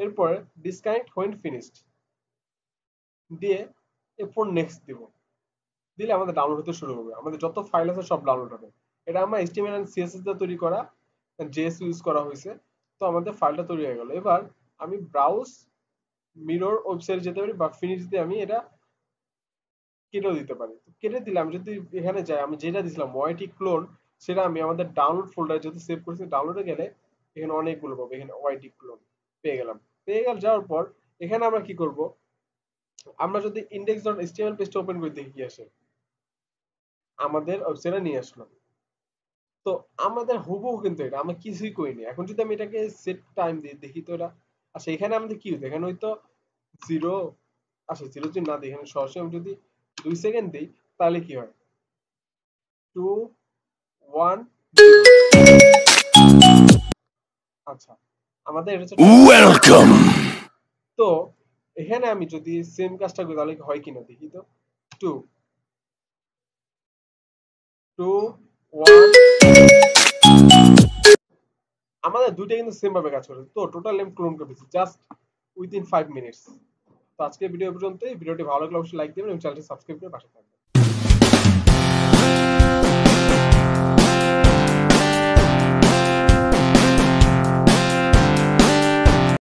এরপরে disconnect when finished দিয়ে এরপর নেক্সট দিব, দিলে আমাদের ডাউনলোড হতে শুরু হবে। আমাদের যত ফাইল আছে সব ডাউনলোড হবে। এটা আমার HTML এন্ড CSS দিয়ে তৈরি করা, JS ইউজ করা হয়েছে। তো আমাদের ফাইলটা তৈরি হয়ে গেল। এবার আমি ব্রাউজ মিরর ওয়েবসাইটে যেতে পারি বা ফিনিশ দিয়ে আমি এটা কেটেও দিতে পারি। কেটে দিলে আমি যদি এখানে যাই, আমি যেটা দিয়েছিলাম ওয়াইটি ক্লোন, সেটা আমি আমাদের ডাউনলোড ফোল্ডারে যদি সেভ করেছি, ডাউনলোডে গেলে এখানে অনেকগুলো পাবো। এখানে ওয়াইটি ক্লোন পেয়ে গেলাম। যাওয়ার পর এখানে আমরা কি করব, আমরা যদি index.html পেজটা ওপেন করে দেখি কি আসে, আমাদের ওয়েবসাইটে নিয়ে আসলো। তো আমাদের হুবহু কিন্তু এটা আমরা কিছুই করিনি। এখন যদি আমি এটাকে সেট টাইম দিয়ে দেখি তো এটা আচ্ছা, এখানে আমাদের কি হতো, এখানে হয়তো জিরো, আচ্ছা জিরো যদি না দিই, এখানে সরাসরি আমি যদি 2 সেকেন্ড দিই তাহলে কি হয়, 2 1 আচ্ছা আমাদের এটা হচ্ছে ওয়েলকাম। তো এখানে আমি যদি সেম কাজটা করি তাহলে হয় কিনা দেখি তো, 2 2 1, আমাদের দুইটা কিন্তু সেম ভাবে কাজ করে। তো টোটাল আমি ক্লোন করেছি জাস্ট উইদিন 5 মিনিটস। তো আজকের ভিডিও পর্যন্তই। ভিডিওটি ভালো লাগলে অবশ্যই লাইক দিবেন এবং চ্যানেলটি সাবস্ক্রাইব করে পাশে থাকবেন।